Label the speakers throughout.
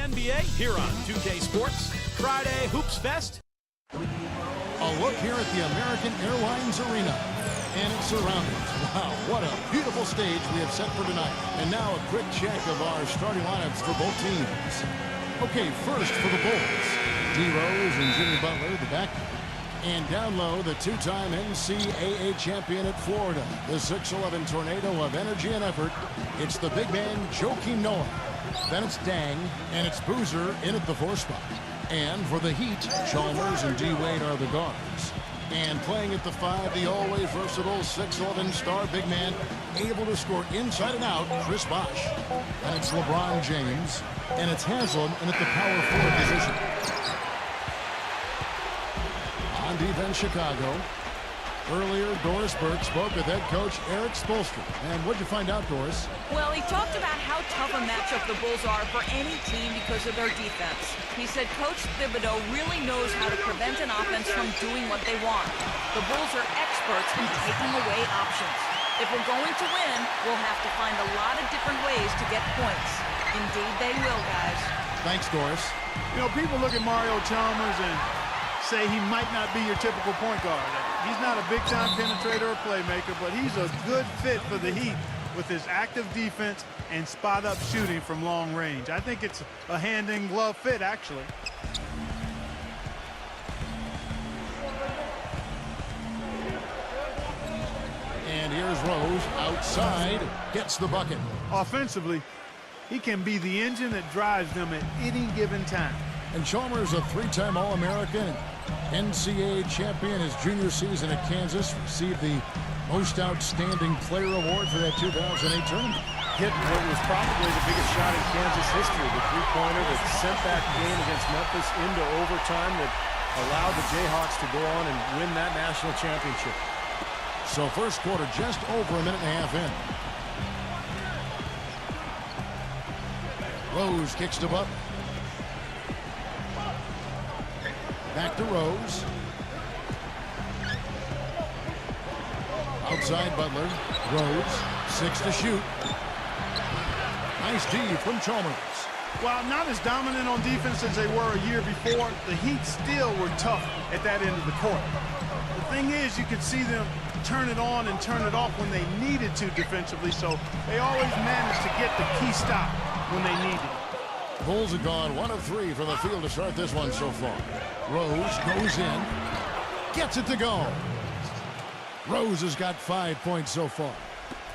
Speaker 1: NBA here on 2K Sports. Friday Hoops Fest.
Speaker 2: A look here at the American Airlines Arena and its surroundings. Wow, what a beautiful stage we have set for tonight. And now a quick check of our starting lineups for both teams. Okay, first for the Bulls, D. Rose and Jimmy Butler, the back. And down low, the two-time NCAA champion at Florida, the 6'11 tornado of energy and effort. It's the big man, Joakim Noah. Then it's Dang, and it's Boozer in at the 4 spot. And for the Heat, Chalmers and D-Wade are the guards. And playing at the 5, the always versatile 6'11 star big man, able to score inside and out, Chris Bosh. And it's LeBron James, and it's Haslam in at the power forward position. On defense, Chicago. Earlier, Doris Burke spoke with head coach Eric Spoelstra. And what'd you find out, Doris?
Speaker 3: Well, he talked about how tough a matchup the Bulls are for any team because of their defense. He said Coach Thibodeau really knows how to prevent an offense from doing what they want. The Bulls are experts in taking away options. If we're going to win, we'll have to find a lot of different ways to get points. Indeed, they will, guys.
Speaker 2: Thanks, Doris.
Speaker 4: You know, people look at Mario Chalmers and say he might not be your typical point guard. He's not a big-time penetrator or playmaker, but he's a good fit for the Heat with his active defense and spot-up shooting from long range. I think it's a hand-in-glove fit, actually.
Speaker 2: And here's Rose outside, gets the bucket.
Speaker 4: Offensively, he can be the engine that drives them at any given time.
Speaker 2: And Chalmers, a 3-time All-American, NCAA champion his junior season at Kansas, received the Most Outstanding Player Award for that 2008 tournament.
Speaker 5: Hitting what was probably the biggest shot in Kansas history, the three-pointer that sent that game against Memphis into overtime that allowed the Jayhawks to go on and win that national championship.
Speaker 2: So first quarter just over a minute and a half in. Rose kicks to Butler. Back to Rose. Outside Butler. Rose, 6 to shoot. Nice D from Chalmers.
Speaker 4: While not as dominant on defense as they were a year before, the Heat still were tough at that end of the court. The thing is, you could see them turn it on and turn it off when they needed to defensively, so they always managed to get the key stop when they needed it.
Speaker 2: Bulls have gone 1 of 3 from the field to start this one so far. Rose goes in, gets it to go. Rose has got 5 points so far.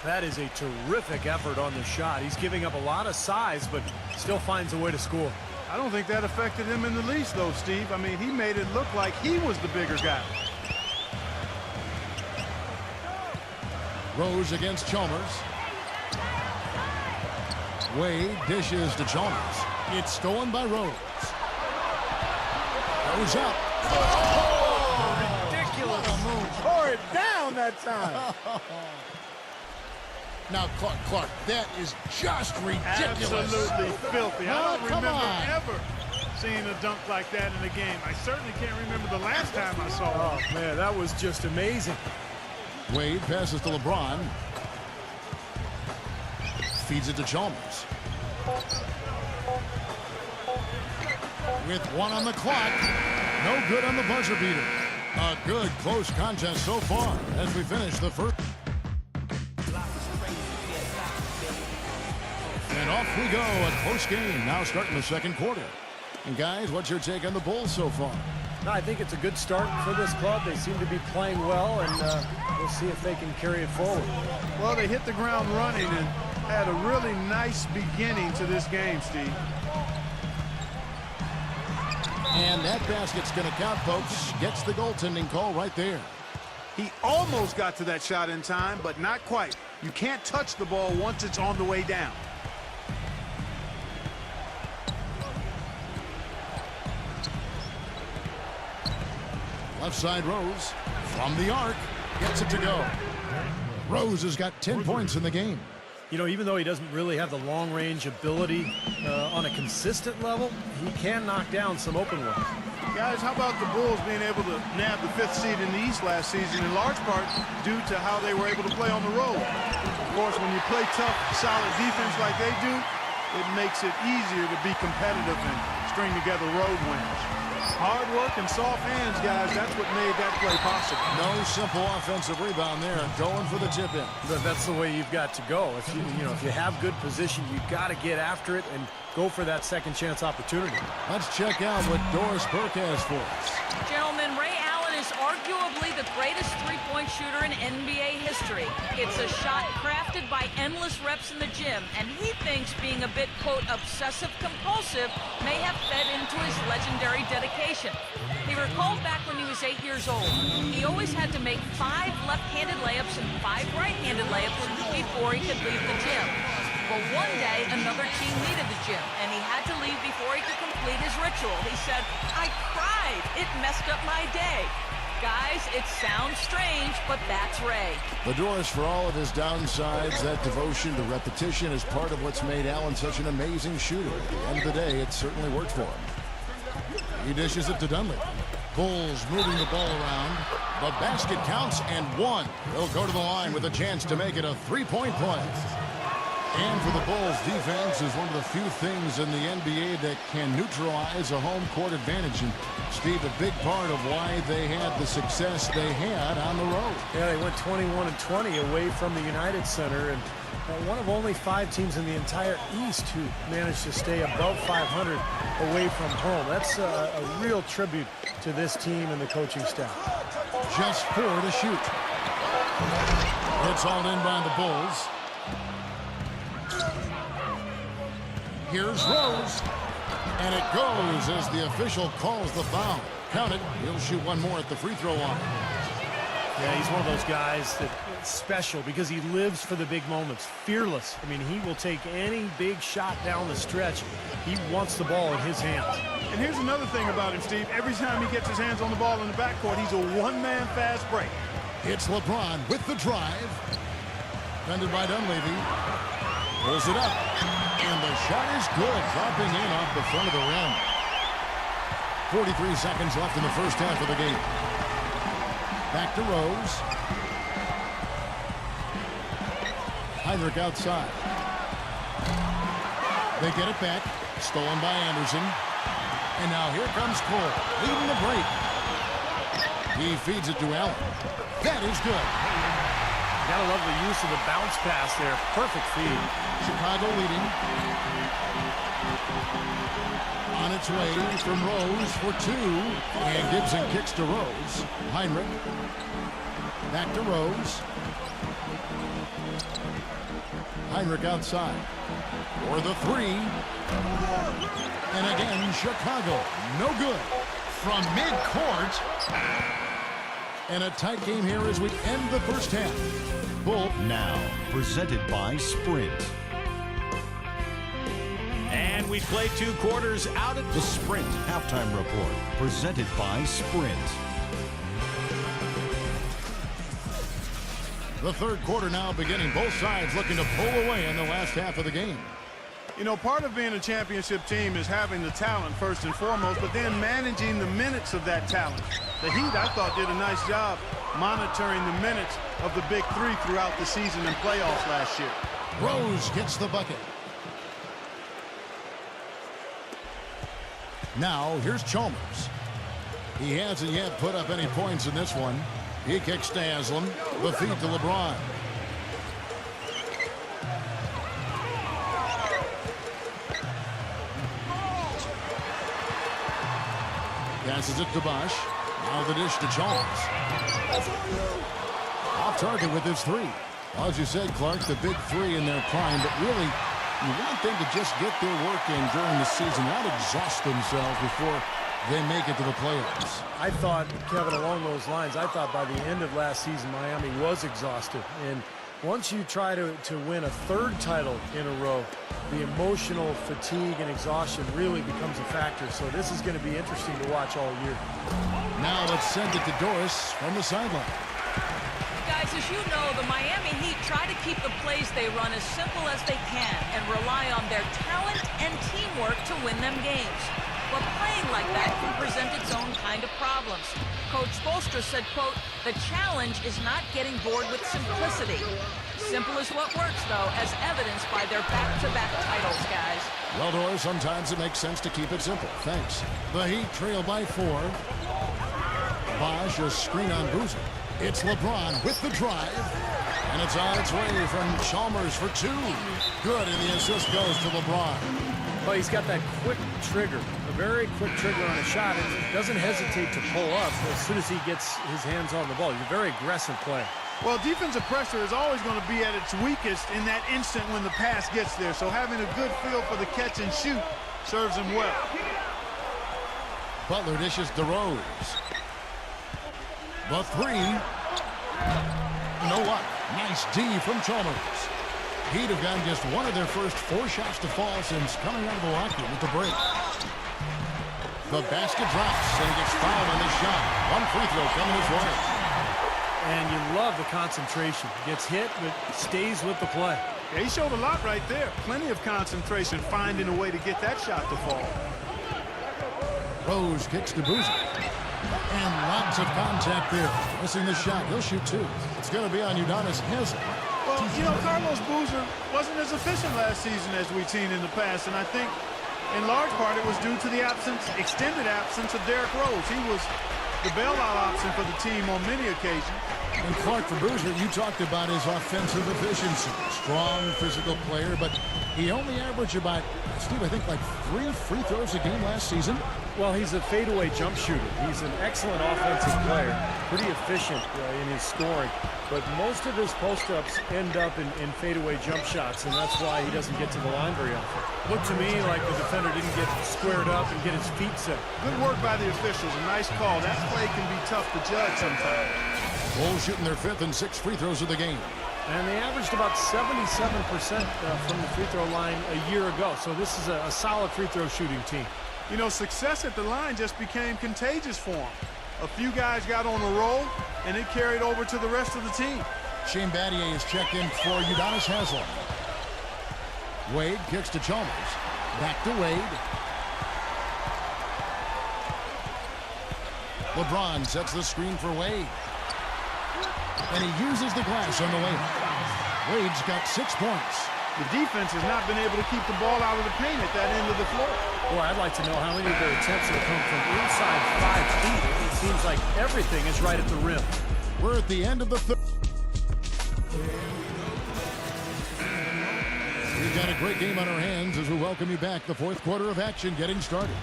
Speaker 5: That is a terrific effort on the shot. He's giving up a lot of size, but still finds a way to score.
Speaker 4: I don't think that affected him in the least, though, Steve. I mean, he made it look like he was the bigger guy.
Speaker 2: Rose against Chalmers. Wade dishes to Chalmers. It's stolen by Rose. Rose up.
Speaker 5: Oh, ridiculous.
Speaker 4: Tore it down that time.
Speaker 2: Now, Clark, that is just ridiculous.
Speaker 4: Absolutely filthy. I don't remember
Speaker 2: on.
Speaker 4: ever seeing a dunk like that in a game. I certainly can't remember the last time I saw it.
Speaker 5: Oh, man, that was just amazing.
Speaker 2: Wade passes to LeBron. Feeds it to Chalmers. With 1 on the clock. No good on the buzzer beater. A good close contest so far as we finish the first. And off we go, a close game now starting the second quarter. And guys, what's your take on the Bulls so far?
Speaker 5: I think it's a good start for this club. They seem to be playing well, and we'll see if they can carry it forward.
Speaker 4: Well, they hit the ground running and had a really nice beginning to this game, Steve.
Speaker 2: And that basket's going to count, folks. Gets the goaltending call right there.
Speaker 4: He almost got to that shot in time, but not quite. You can't touch the ball once it's on the way down.
Speaker 2: Left side Rose from the arc. Gets it to go. Rose has got 10 points in the game.
Speaker 5: You know, even though he doesn't really have the long-range ability on a consistent level, he can knock down some open ones.
Speaker 4: Guys, how about the Bulls being able to nab the 5th seed in the East last season, in large part due to how they were able to play on the road? Of course, when you play tough, solid defense like they do, it makes it easier to be competitive and string together road wins. Hard work and soft hands, guys. That's what made that play possible.
Speaker 2: No simple offensive rebound there. Going for the tip in.
Speaker 5: But that's the way you've got to go. If you have good position, you've got to get after it and go for that second chance opportunity.
Speaker 2: Let's check out what Doris Burke has for us.
Speaker 3: Gentlemen, Ray Allen is arguably the greatest three-point shooter in NBA history. It's a shot crafted by endless reps in the gym, and he thinks being a bit, quote, obsessive-compulsive may have fed into his legendary dedication. He recalled back when he was 8 years old. He always had to make 5 left-handed layups and 5 right-handed layups before he could leave the gym. But one day, another team needed the gym, and he had to leave before he could complete his ritual. He said, "I cried. It messed up my day." Guys, it sounds strange, but that's Ray.
Speaker 2: The Doris, for all of his downsides, that devotion to repetition is part of what's made Allen such an amazing shooter. At the end of the day, it certainly worked for him. He dishes it to Dunley. Bulls moving the ball around. The basket counts and one. He'll go to the line with a chance to make it a three-point play. And for the Bulls, defense is one of the few things in the NBA that can neutralize a home court advantage. And, Steve, a big part of why they had the success they had on the road.
Speaker 5: Yeah, they went 21-20 away from the United Center, and one of only 5 teams in the entire East who managed to stay above 500 away from home. That's a real tribute to this team and the coaching staff.
Speaker 2: Just 4 to shoot. It's all in by the Bulls. Here's Rose, and it goes as the official calls the foul. Count it. He'll shoot one more at the free throw line.
Speaker 5: Yeah, he's one of those guys that's special because he lives for the big moments. Fearless. I mean, he will take any big shot down the stretch. He wants the ball in his hands.
Speaker 4: And here's another thing about him, Steve. Every time he gets his hands on the ball in the backcourt, he's a one-man fast break.
Speaker 2: It's LeBron with the drive. Defended by Dunleavy. Pulls it up. And the shot is good. Dropping in off the front of the rim. 43 seconds left in the first half of the game. Back to Rose. Heinrich outside. They get it back. Stolen by Anderson. And now here comes Cole, leading the break. He feeds it to Allen. That is good.
Speaker 5: Gotta love the use of the bounce pass there. Perfect feed.
Speaker 2: Chicago leading. On its way from Rose for 2. And Gibson kicks to Rose. Heinrich. Back to Rose. Heinrich outside. For the 3. And again, Chicago. No good. From midcourt. And a tight game here as we end the first half. Bull.
Speaker 6: Now, presented by Sprint.
Speaker 1: And we played 2 quarters out at
Speaker 6: The Sprint Halftime Report, presented by Sprint.
Speaker 2: The third quarter now beginning. Both sides looking to pull away in the last half of the game.
Speaker 4: You know, part of being a championship team is having the talent first and foremost, but then managing the minutes of that talent. The Heat, I thought, did a nice job monitoring the minutes of the big 3 throughout the season and playoffs last year.
Speaker 2: Rose gets the bucket. Now, here's Chalmers. He hasn't yet put up any points in this one. He kicks to Haslam. The feed to LeBron. Passes it to Bosch. Now the dish to Chalmers. Off target with his 3. Well, as you said, Clark, the big 3 in their prime, but really, you want them to just get their work in during the season, not exhaust themselves before they make it to the playoffs.
Speaker 5: I thought, Kevin, along those lines, I thought by the end of last season, Miami was exhausted. And once you try to win a 3rd title in a row, the emotional fatigue and exhaustion really becomes a factor. So this is going to be interesting to watch all year.
Speaker 2: Now let's send it to Doris from the sideline.
Speaker 3: Guys, as you know, the Miami Heat try to keep the plays they run as simple as they can and rely on their talent and teamwork to win them games. But playing like that can present its own kind of problems. Coach Spoelstra said, quote, "The challenge is not getting bored with simplicity." Simple is what works, though, as evidenced by their back-to-back titles, guys.
Speaker 2: Well, Doris, sometimes it makes sense to keep it simple. Thanks. The Heat trail by 4. Bosch, a screen on Boozer. It's LeBron with the drive. And it's on its way from Chalmers for 2. Good, and the assist goes to LeBron.
Speaker 5: Well, he's got that quick trigger, a very quick trigger on a shot, and doesn't hesitate to pull up as soon as he gets his hands on the ball. He's a very aggressive player.
Speaker 4: Well, defensive pressure is always going to be at its weakest in that instant when the pass gets there. So having a good feel for the catch and shoot serves him well.
Speaker 2: Butler dishes DeRose. The 3. No luck. Nice D from Chalmers. Heat have gotten just one of their first 4 shots to fall since coming out of the locker room with the break. The basket drops, and he gets fouled on the shot. One free throw coming his way.
Speaker 5: And you love the concentration. Gets hit, but stays with the play.
Speaker 4: Yeah, he showed a lot right there. Plenty of concentration, finding a way to get that shot to fall.
Speaker 2: Rose kicks to Boozer. And lots of contact there. Missing the shot. He'll shoot 2. It's going to be on Udonis Haslem.
Speaker 4: Well, you know, Carlos Boozer wasn't as efficient last season as we've seen in the past, and I think in large part it was due to the extended absence of Derrick Rose. He was the bailout option for the team on many occasions.
Speaker 2: And Clark, for Boozer, you talked about his offensive efficiency. Strong physical player, but he only averaged about, Steve, I think like 3 free throws a game last season.
Speaker 5: Well, he's a fadeaway jump shooter. He's an excellent offensive player, pretty efficient in his scoring. But most of his post-ups end up in fadeaway jump shots, and that's why he doesn't get to the line very often. Looked to me like the defender didn't get squared up and get his feet set.
Speaker 4: Good work by the officials. A nice call. That play can be tough to judge sometimes.
Speaker 2: Bulls shooting their 5th and 6th free throws of the game.
Speaker 5: And they averaged about 77% from the free throw line a year ago. So this is a solid free throw shooting team.
Speaker 4: You know, success at the line just became contagious for him. A few guys got on a roll, and it carried over to the rest of the team.
Speaker 2: Shane Battier is checked in for Udonis Haslem. Wade kicks to Chalmers. Back to Wade. LeBron sets the screen for Wade. And he uses the glass on the way. Wade's got 6 points.
Speaker 4: The defense has not been able to keep the ball out of the paint at that end of the floor.
Speaker 5: Boy, I'd like to know how many of their attempts have come from inside 5 feet. It seems like everything is right at the rim.
Speaker 2: We're at the end of the 3rd. We've got a great game on our hands as we welcome you back. The 4th quarter of action getting started.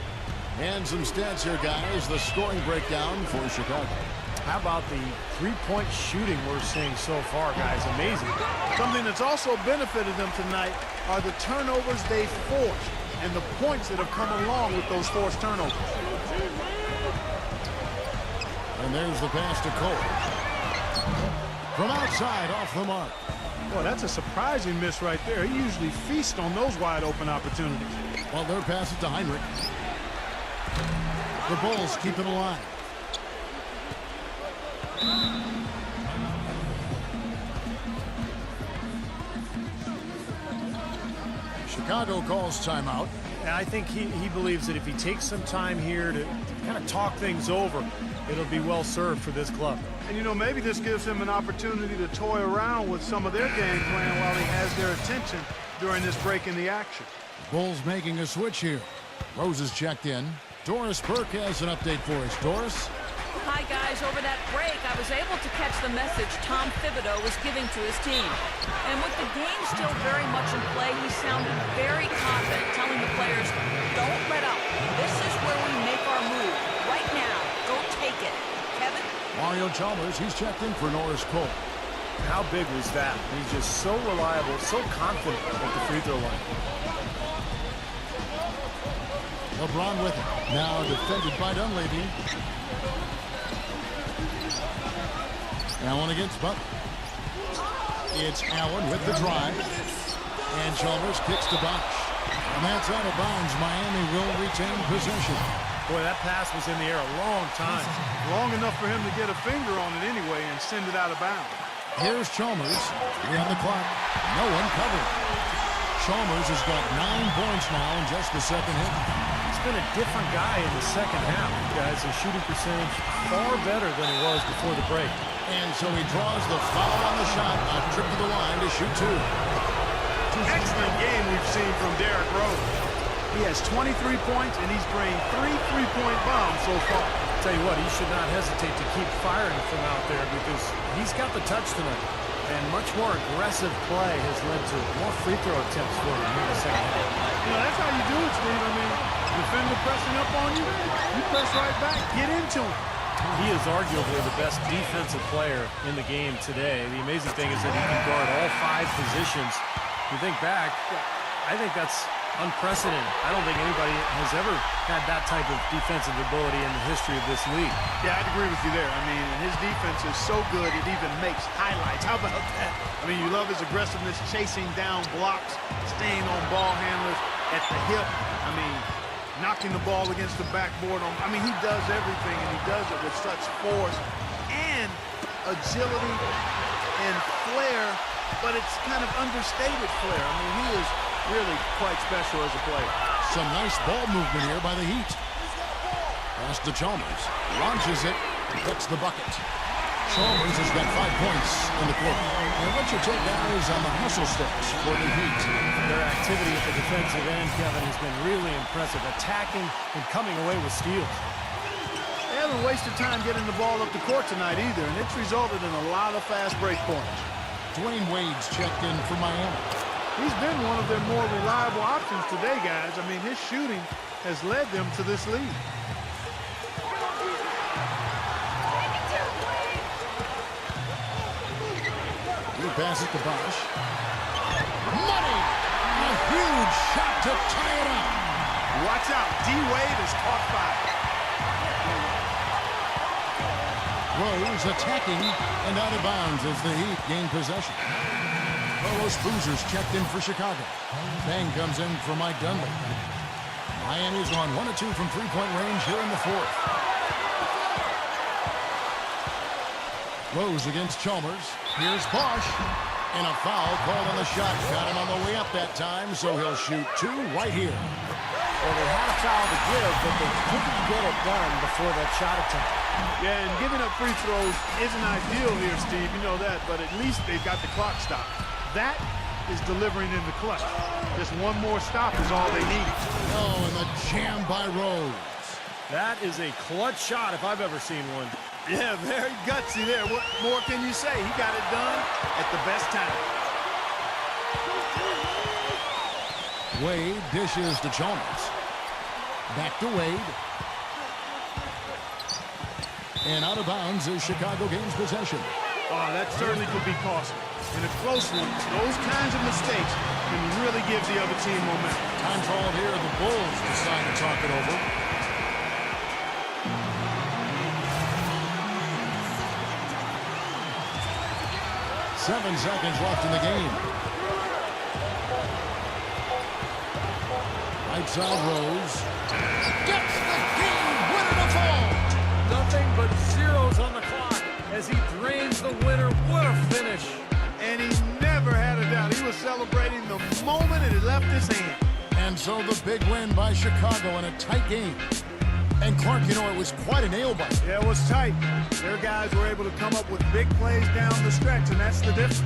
Speaker 2: And some stats here, guys. The scoring breakdown for Chicago.
Speaker 5: How about the 3-point shooting we're seeing so far, guys? Amazing.
Speaker 4: Something that's also benefited them tonight are the turnovers they forced and the points that have come along with those forced turnovers.
Speaker 2: And there's the pass to Cole. From outside, off the mark.
Speaker 4: Boy, that's a surprising miss right there. He usually feasts on those wide open opportunities.
Speaker 2: Well, their pass it to Heinrich. The Bulls keep it alive. Chicago calls timeout.
Speaker 5: And I think he believes that if he takes some time here to kind of talk things over, it'll be well served for this club.
Speaker 4: And, you know, maybe this gives him an opportunity to toy around with some of their game plan while he has their attention during this break in the action.
Speaker 2: Bulls making a switch here. Rose is checked in. Doris Burke has an update for us. Doris?
Speaker 3: Hi, guys. Over that break, I was able to catch the message Tom Thibodeau was giving to his team. And with the game still very much in play, he sounded very confident, telling the players, don't let up. This is where we make our move. Right now. Go take it. Kevin?
Speaker 2: Mario Chalmers, he's checked in for Norris Cole.
Speaker 5: How big was that? He's just so reliable, so confident at the free throw line.
Speaker 2: LeBron with it. Now defended by Dunleavy. Allen against Butler. It's Allen with the drive. And Chalmers kicks to Bosch. And that's out of bounds. Miami will retain possession.
Speaker 5: Boy, that pass was in the air a long time.
Speaker 4: Long enough for him to get a finger on it anyway and send it out of bounds.
Speaker 2: Here's Chalmers. 3 on the clock. No one covered. Chalmers has got 9 points now in just the second hit.
Speaker 5: He's been a different guy in the second half, guys. His shooting percentage far better than it was before the break.
Speaker 2: And so he draws the foul on the shot. A trip to the line to shoot 2.
Speaker 4: Excellent game we've seen from Derrick Rose. He has 23 points, and he's drained 3 3-point bombs so far.
Speaker 5: I'll tell you what, he should not hesitate to keep firing from out there because he's got the touch tonight. And much more aggressive play has led to more free throw attempts for him here in the second half.
Speaker 4: You know, that's how you do it, Steve. I mean, defender pressing up on you, you press right back, get into him.
Speaker 5: He is arguably the best defensive player in the game today. The amazing thing is that he can guard all 5 positions. You think back, I think that's unprecedented. I don't think anybody has ever had that type of defensive ability in the history of this league.
Speaker 4: Yeah, I'd agree with you there. I mean, his defense is so good it even makes highlights. How about that? I mean, you love his aggressiveness, chasing down blocks, staying on ball handlers at the hip. I mean, knocking the ball against the backboard. I mean, he does everything, and he does it with such force and agility and flair, but it's kind of understated flair. I mean, he is really quite special as a player.
Speaker 2: Some nice ball movement here by the Heat. Pass to Chalmers. Launches it. Gets the bucket. Chalmers has got 5 points in the quarter. And what's your take, guys, on the hustle steps for the Heat?
Speaker 5: Their activity at the defensive end, Kevin, has been really impressive. Attacking and coming away with steals.
Speaker 4: They haven't wasted time getting the ball up the court tonight either, and it's resulted in a lot of fast break points.
Speaker 2: Dwayne Wade's checked in for Miami.
Speaker 4: He's been one of their more reliable options today, guys. I mean, his shooting has led them to this lead.
Speaker 2: He passes to Bosch. Money! A huge shot to tie it up.
Speaker 4: Watch out. D-Wade has caught fire.
Speaker 2: Rose attacking and out of bounds as the Heat gain possession. Carlos Boozer's checked in for Chicago. Bang comes in for Mike Dunleavy. Miami's on 1 of 2 from three-point range here in the fourth. Rose against Chalmers. Here's Bosch. And a foul called on the shot. Got him on the way up that time, so he'll shoot 2 right here.
Speaker 5: Well, they had a foul to give, but they couldn't get it done before that shot attempt.
Speaker 4: Yeah, and giving up free throws isn't ideal here, Steve. You know that, but at least they've got the clock stopped. That is delivering in the clutch. Just one more stop is all they need.
Speaker 2: Oh, and the jam by Rose.
Speaker 5: That is a clutch shot if I've ever seen one.
Speaker 4: Yeah, very gutsy there. What more can you say? He got it done at the best time.
Speaker 2: Wade dishes to Chalmers. Back to Wade. And out of bounds as Chicago gains possession.
Speaker 4: Oh, that certainly could be costly. In a close one, those kinds of mistakes can really give the other team momentum.
Speaker 2: Time called here. The Bulls decide to talk it over. Seven seconds left in the game. Right side Rose. Gets the game winner to fall.
Speaker 5: Nothing but zeros on the clock as he drains the winner. What a finish.
Speaker 4: And he never had a doubt. He was celebrating the moment it left his hand.
Speaker 2: And so the big win by Chicago in a tight game. And Clark, you know, it was quite a nail-biter.
Speaker 4: Yeah, it was tight. Their guys were able to come up with big plays down the stretch, and that's the difference.